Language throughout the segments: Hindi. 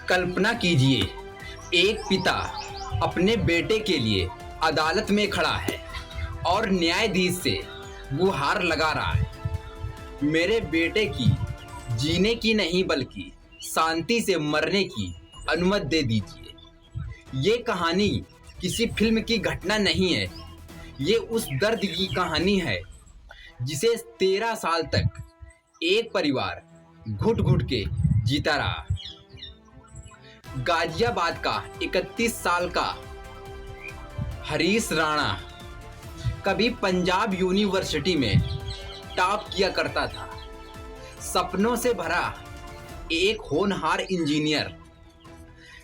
कल्पना कीजिए, एक पिता अपने बेटे के लिए अदालत में खड़ा है और न्यायाधीश से गुहार लगा रहा है, मेरे बेटे की जीने की नहीं बल्कि शांति से मरने की अनुमति दे दीजिए। ये कहानी किसी फिल्म की घटना नहीं है, ये उस दर्द की कहानी है जिसे 13 साल तक एक परिवार घुट घुट के जीता रहा। गाजियाबाद का 31 साल का हरीश राणा कभी पंजाब यूनिवर्सिटी में टॉप किया करता था। सपनों से भरा एक होनहार इंजीनियर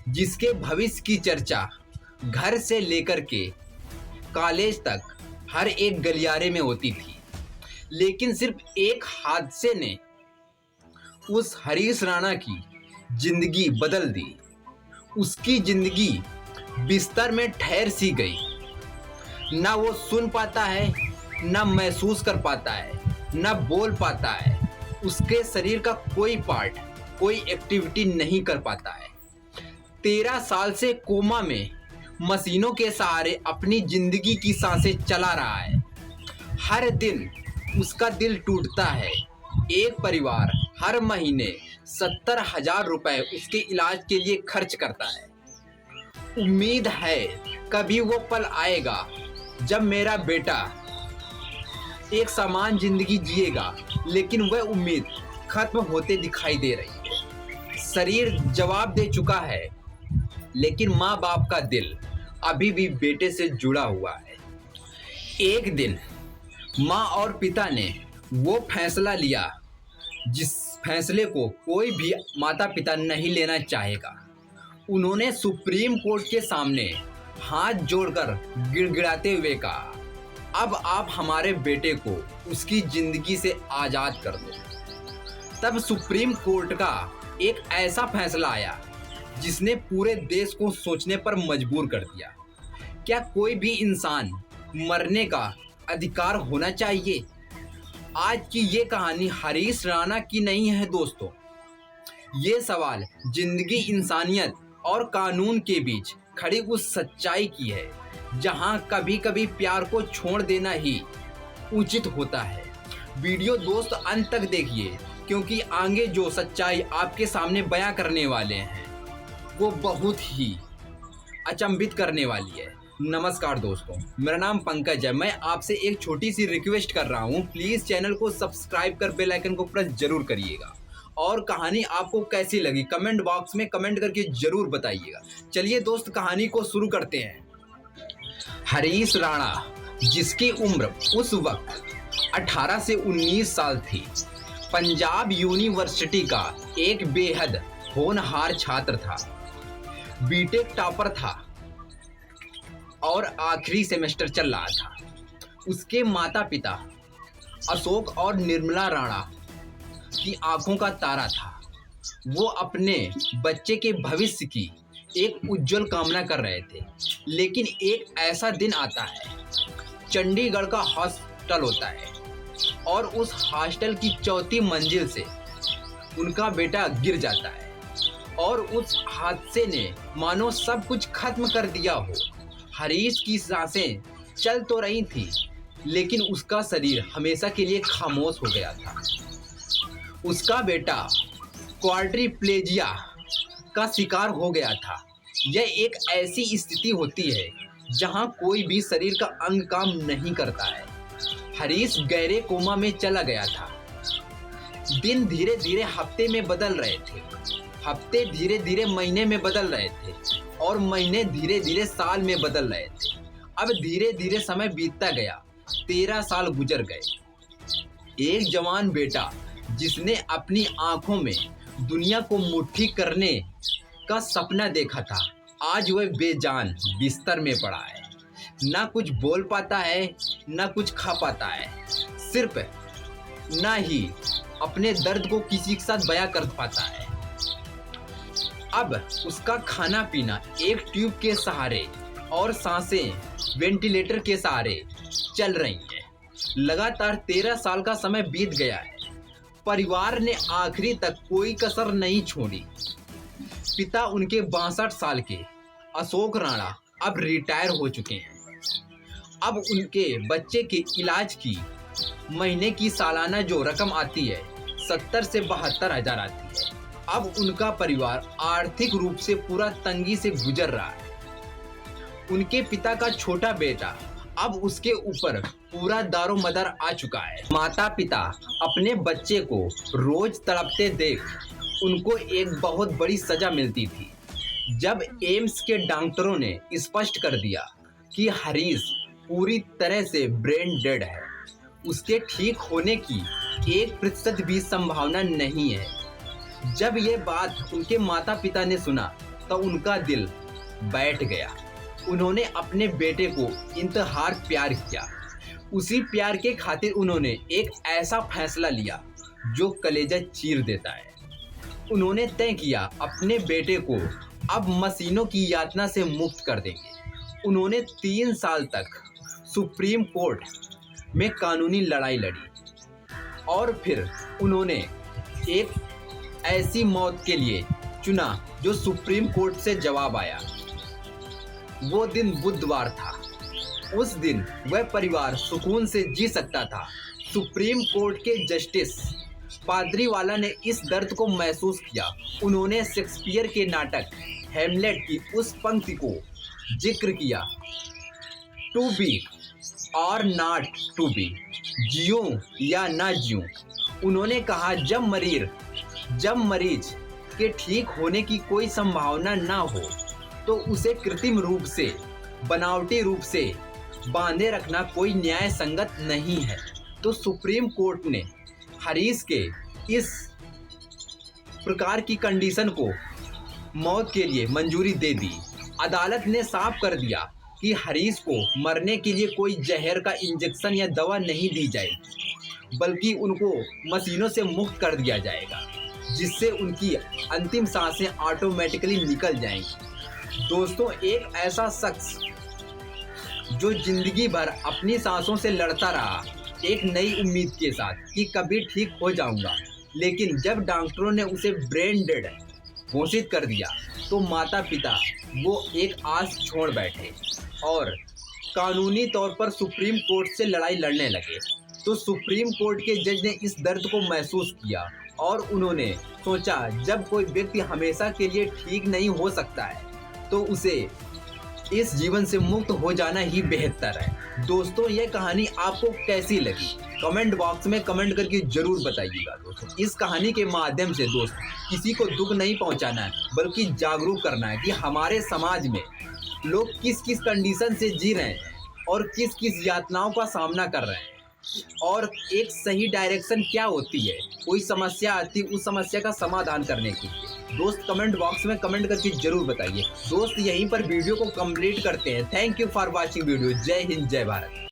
जिसके भविष्य की चर्चा घर से लेकर के कॉलेज तक हर एक गलियारे में होती थी। लेकिन सिर्फ एक हादसे ने उस हरीश राणा की जिंदगी बदल दी। उसकी जिंदगी बिस्तर में ठहर सी गई। ना वो सुन पाता है, ना महसूस कर पाता है, ना बोल पाता है। उसके शरीर का कोई पार्ट कोई एक्टिविटी नहीं कर पाता है। 13 साल से कोमा में मशीनों के सहारे अपनी जिंदगी की सांसें चला रहा है। हर दिन उसका दिल टूटता है। एक परिवार हर महीने 70,000 रुपए उसके इलाज के लिए खर्च करता है। उम्मीद है कभी वो पल आएगा जब मेरा बेटा एक समान जिंदगी जिएगा, लेकिन वह उम्मीद खत्म होते दिखाई दे रही है। शरीर जवाब दे चुका है, लेकिन माँ बाप का दिल अभी भी बेटे से जुड़ा हुआ है। एक दिन माँ और पिता ने वो फैसला लिया जिस फैसले को कोई भी माता पिता नहीं लेना चाहेगा। उन्होंने सुप्रीम कोर्ट के सामने हाथ जोड़कर गिड़गिड़ाते हुए कहा, अब आप हमारे बेटे को उसकी जिंदगी से आज़ाद कर दो। तब सुप्रीम कोर्ट का एक ऐसा फैसला आया जिसने पूरे देश को सोचने पर मजबूर कर दिया। क्या कोई भी इंसान मरने का अधिकार होना चाहिए? आज की ये कहानी हरीश राणा की नहीं है दोस्तों। ये सवाल जिंदगी, इंसानियत और कानून के बीच खड़ी उस सच्चाई की है जहां कभी कभी प्यार को छोड़ देना ही उचित होता है। वीडियो दोस्त अंत तक देखिए, क्योंकि आगे जो सच्चाई आपके सामने बयां करने वाले हैं वो बहुत ही अचंभित करने वाली है। नमस्कार दोस्तों, मेरा नाम पंकज है। मैं आपसे एक छोटी सी रिक्वेस्ट कर रहा हूँ, प्लीज़ चैनल को सब्सक्राइब कर बेल आइकन को प्रेस जरूर करिएगा। और कहानी आपको कैसी लगी कमेंट बॉक्स में कमेंट करके जरूर बताइएगा। चलिए दोस्त, कहानी को शुरू करते हैं। हरीश राणा, जिसकी उम्र उस वक्त 18 से 19 साल थी, पंजाब यूनिवर्सिटी का एक बेहद होनहार छात्र था। बीटेक टॉपर था और आखिरी सेमेस्टर चल रहा था। उसके माता पिता अशोक और निर्मला राणा की आंखों का तारा था। वो अपने बच्चे के भविष्य की एक उज्जवल कामना कर रहे थे। लेकिन एक ऐसा दिन आता है, चंडीगढ़ का हॉस्टल होता है और उस हॉस्टल की 4थी मंजिल से उनका बेटा गिर जाता है और उस हादसे ने मानो सब कुछ खत्म कर दिया हो। हरीश की सांसें चल तो रही थी, लेकिन उसका शरीर हमेशा के लिए खामोश हो गया था। उसका बेटा क्वाड्रिप्लेजिया का शिकार हो गया था। यह एक ऐसी स्थिति होती है जहां कोई भी शरीर का अंग काम नहीं करता है। हरीश गहरे कोमा में चला गया था। दिन धीरे धीरे हफ्ते में बदल रहे थे, हफ्ते धीरे धीरे महीने में बदल रहे थे और महीने धीरे धीरे साल में बदल रहे थे। अब धीरे धीरे समय बीतता गया। 13 साल गुजर गए। एक जवान बेटा जिसने अपनी आंखों में दुनिया को मुट्ठी करने का सपना देखा था, आज वह बेजान बिस्तर में पड़ा है। ना कुछ बोल पाता है, ना कुछ खा पाता है, सिर्फ ना ही अपने दर्द को किसी के साथ बयां कर पाता है। अब उसका खाना पीना एक ट्यूब के सहारे और सांसें वेंटिलेटर के सहारे चल रही हैं। लगातार 13 साल का समय बीत गया है। परिवार ने आखिरी तक कोई कसर नहीं छोड़ी। पिता उनके 62 साल के अशोक राणा अब रिटायर हो चुके हैं। अब उनके बच्चे के इलाज की महीने की सालाना जो रकम आती है 70 से 72 हजार आती है। अब उनका परिवार आर्थिक रूप से पूरा तंगी से गुजर रहा है। उनके पिता का छोटा बेटा अब उसके ऊपर पूरा दारोमदार आ चुका है। माता पिता अपने बच्चे को रोज तड़पते देख उनको एक बहुत बड़ी सजा मिलती थी जब एम्स के डॉक्टरों ने स्पष्ट कर दिया कि हरीश पूरी तरह से ब्रेन डेड है। उसके ठीक होने की 1% भी संभावना नहीं है। जब ये बात उनके माता पिता ने सुना तो उनका दिल बैठ गया। उन्होंने अपने बेटे को इंतहार प्यार किया। उसी प्यार के खातिर उन्होंने एक ऐसा फैसला लिया जो कलेजा चीर देता है। उन्होंने तय किया अपने बेटे को अब मशीनों की यातना से मुक्त कर देंगे। उन्होंने 3 साल तक सुप्रीम कोर्ट में कानूनी लड़ाई लड़ी और फिर उन्होंने एक ऐसी मौत के लिए चुना जो सुप्रीम कोर्ट से जवाब आया। वो दिन बुधवार था। उस दिन वह परिवार सुकून से जी सकता था। सुप्रीम कोर्ट के जस्टिस पादरीवाला ने इस दर्द को महसूस किया। उन्होंने शेक्सपियर के नाटक हेमलेट की उस पंक्ति को जिक्र किया, टू बी और नॉट टू बी, जियूं या ना जियूं। उन्होंने कहा जब मरीज के ठीक होने की कोई संभावना ना हो तो उसे कृत्रिम रूप से, बनावटी रूप से बांधे रखना कोई न्याय संगत नहीं है। तो सुप्रीम कोर्ट ने हरीश के इस प्रकार की कंडीशन को मौत के लिए मंजूरी दे दी। अदालत ने साफ कर दिया कि हरीश को मरने के लिए कोई जहर का इंजेक्शन या दवा नहीं दी जाएगी, बल्कि उनको मशीनों से मुक्त कर दिया जाएगा, जिससे उनकी अंतिम सांसें ऑटोमेटिकली निकल जाएंगी। दोस्तों, एक ऐसा शख्स जो जिंदगी भर अपनी सांसों से लड़ता रहा, एक नई उम्मीद के साथ कि कभी ठीक हो जाऊंगा, लेकिन जब डॉक्टरों ने उसे ब्रेन डेड घोषित कर दिया तो माता पिता वो एक आस छोड़ बैठे और कानूनी तौर पर सुप्रीम कोर्ट से लड़ाई लड़ने लगे। तो सुप्रीम कोर्ट के जज ने इस दर्द को महसूस किया और उन्होंने सोचा जब कोई व्यक्ति हमेशा के लिए ठीक नहीं हो सकता है तो उसे इस जीवन से मुक्त हो जाना ही बेहतर है। दोस्तों, ये कहानी आपको कैसी लगी कमेंट बॉक्स में कमेंट करके जरूर बताइएगा। दोस्तों, इस कहानी के माध्यम से किसी को दुख नहीं पहुंचाना है, बल्कि जागरूक करना है कि हमारे समाज में लोग किस किस कंडीशन से जी रहे हैं और किस किस यातनाओं का सामना कर रहे हैं और एक सही डायरेक्शन क्या होती है। कोई समस्या आती उस समस्या का समाधान करने की। दोस्त, कमेंट बॉक्स में कमेंट करके जरूर बताइए। दोस्त, यहीं पर वीडियो को कंप्लीट करते हैं। Thank you for watching video. जय हिंद, जय भारत।